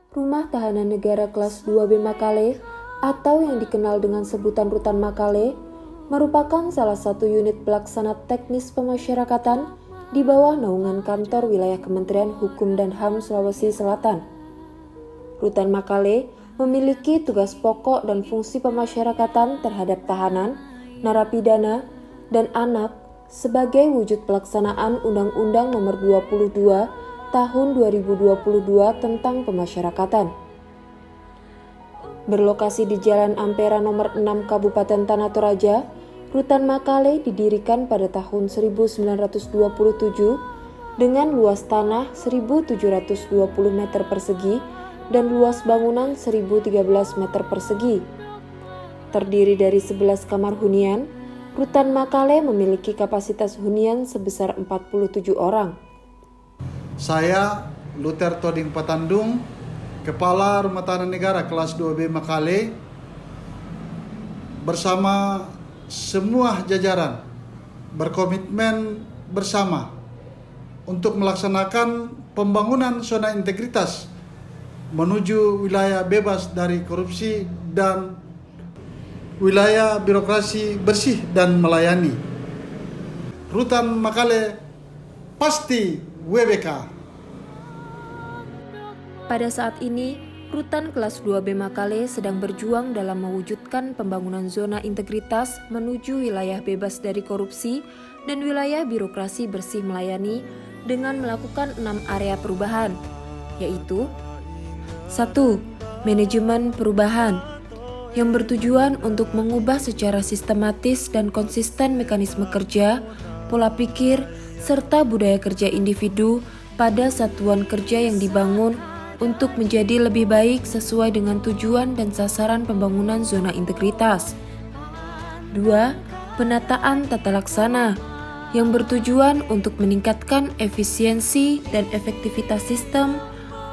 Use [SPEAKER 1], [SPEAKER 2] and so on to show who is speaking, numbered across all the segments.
[SPEAKER 1] Rumah Tahanan Negara Kelas 2B Makale atau yang dikenal dengan sebutan Rutan Makale merupakan salah satu unit pelaksana teknis pemasyarakatan di bawah naungan kantor wilayah Kementerian Hukum dan HAM Sulawesi Selatan. Rutan Makale memiliki tugas pokok dan fungsi pemasyarakatan terhadap tahanan, narapidana, dan anak sebagai wujud pelaksanaan Undang-Undang Nomor 22 Tahun 2022 tentang Pemasyarakatan. Berlokasi di Jalan Ampera Nomor 6 Kabupaten Tanah Toraja, Rutan Makale didirikan pada tahun 1927 dengan luas tanah 1.720 meter persegi dan luas bangunan 1.013 meter persegi. Terdiri dari 11 kamar hunian, Rutan Makale memiliki kapasitas hunian sebesar 47 orang.
[SPEAKER 2] Saya, Luther Toding Patandung, Kepala Rumah Tahanan Negara Kelas 2B Makale, bersama semua jajaran berkomitmen bersama untuk melaksanakan pembangunan zona integritas menuju wilayah bebas dari korupsi dan wilayah birokrasi bersih dan melayani. Rutan Makale pasti WBK.
[SPEAKER 1] Pada saat ini, Rutan Kelas 2B Makale sedang berjuang dalam mewujudkan pembangunan zona integritas menuju wilayah bebas dari korupsi dan wilayah birokrasi bersih melayani dengan melakukan 6 area perubahan, yaitu 1. Manajemen perubahan yang bertujuan untuk mengubah secara sistematis dan konsisten mekanisme kerja, pola pikir, serta budaya kerja individu pada satuan kerja yang dibangun untuk menjadi lebih baik sesuai dengan tujuan dan sasaran pembangunan zona integritas. 2. Penataan tata laksana yang bertujuan untuk meningkatkan efisiensi dan efektivitas sistem,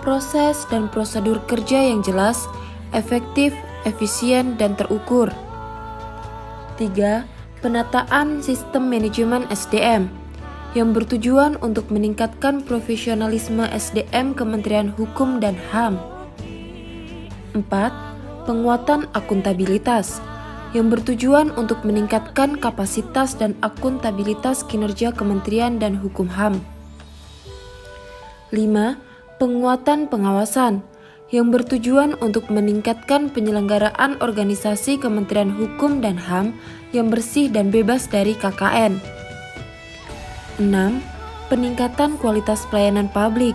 [SPEAKER 1] proses dan prosedur kerja yang jelas, efektif, efisien, dan terukur. 3. Penataan sistem manajemen SDM yang bertujuan untuk meningkatkan profesionalisme SDM Kementerian Hukum dan HAM. 4. Penguatan akuntabilitas yang bertujuan untuk meningkatkan kapasitas dan akuntabilitas kinerja Kementerian dan Hukum HAM. 5. Penguatan pengawasan yang bertujuan untuk meningkatkan penyelenggaraan organisasi Kementerian Hukum dan HAM yang bersih dan bebas dari KKN. 6. Peningkatan kualitas pelayanan publik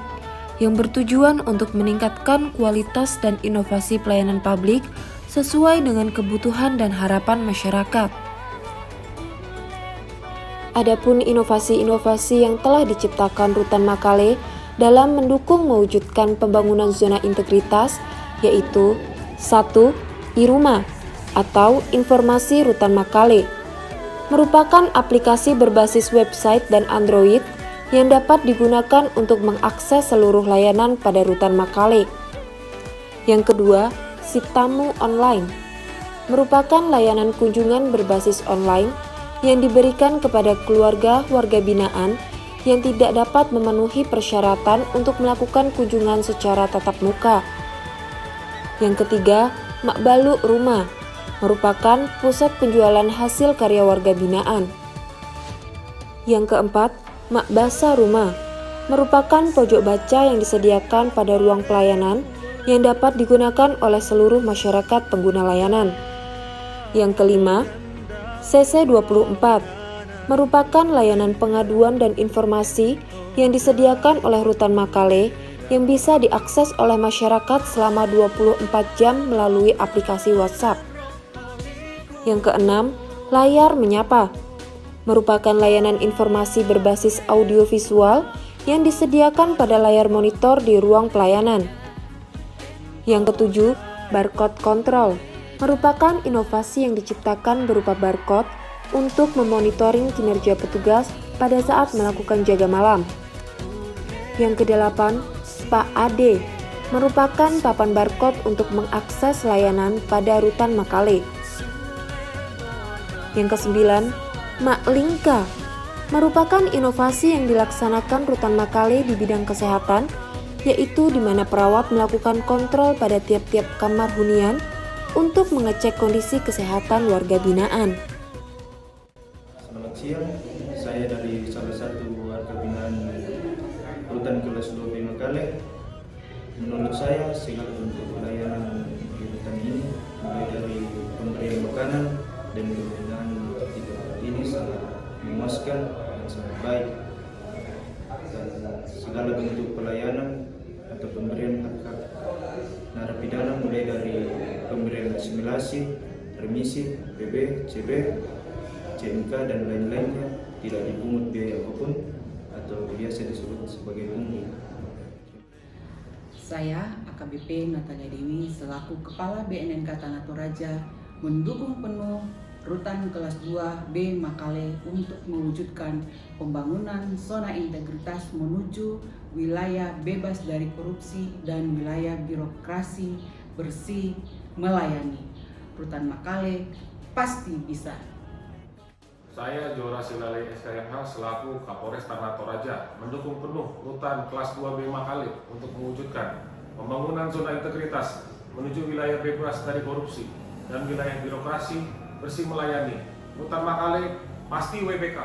[SPEAKER 1] yang bertujuan untuk meningkatkan kualitas dan inovasi pelayanan publik sesuai dengan kebutuhan dan harapan masyarakat. Adapun inovasi-inovasi yang telah diciptakan Rutan Makale dalam mendukung mewujudkan pembangunan zona integritas yaitu 1. IRUMA atau Informasi Rutan Makale merupakan aplikasi berbasis website dan Android yang dapat digunakan untuk mengakses seluruh layanan pada Rutan Makale. Yang kedua, Siptamu Online merupakan layanan kunjungan berbasis online yang diberikan kepada keluarga warga binaan yang tidak dapat memenuhi persyaratan untuk melakukan kunjungan secara tatap muka. Yang ketiga, Makbalu Rumah merupakan pusat penjualan hasil karya warga binaan. Yang keempat, Makbasa Rumah merupakan pojok baca yang disediakan pada ruang pelayanan yang dapat digunakan oleh seluruh masyarakat pengguna layanan. Yang kelima, CC24 merupakan layanan pengaduan dan informasi yang disediakan oleh Rutan Makale yang bisa diakses oleh masyarakat selama 24 jam melalui aplikasi WhatsApp. Yang keenam, Layar Menyapa merupakan layanan informasi berbasis audiovisual yang disediakan pada layar monitor di ruang pelayanan. Yang ketujuh, Barcode Control merupakan inovasi yang diciptakan berupa barcode untuk memonitoring kinerja petugas pada saat melakukan jaga malam. Yang kedelapan, Spa AD merupakan papan barcode untuk mengakses layanan pada Rutan Makale. Yang kesembilan, Maklingka merupakan inovasi yang dilaksanakan Rutan Makale di bidang kesehatan yaitu di mana perawat melakukan kontrol pada tiap-tiap kamar hunian untuk mengecek kondisi kesehatan warga binaan.
[SPEAKER 3] Selamat siang, saya dari salah satu warga binaan rutan kelas 2B Makale. Menurut saya segala bentuk pelayanan di rutan ini, mulai dari pemberian makanan dan pembinaan di tempat ini sangat memuaskan dan sangat baik. Dan segala bentuk pelayanan atau pemberian hak narapidana mulai dari pemberian asimilasi, remisi, PB, CB, CMK dan lain-lainnya tidak dipungut biaya apapun atau biasa disebut sebagai pungut.
[SPEAKER 4] Saya AKBP Natalia Dewi selaku Kepala BNNK Tanah Toraja mendukung penuh Rutan Kelas 2B Makale untuk mewujudkan pembangunan zona integritas menuju wilayah bebas dari korupsi dan wilayah birokrasi bersih melayani. Rutan Makale pasti bisa.
[SPEAKER 5] Saya Jora Silale SKMH selaku Kapolres Tanah Toraja mendukung penuh Rutan Kelas 2B Makale untuk mewujudkan pembangunan zona integritas menuju wilayah bebas dari korupsi dan wilayah birokrasi bersih melayani. Rutan Makale pasti WBK.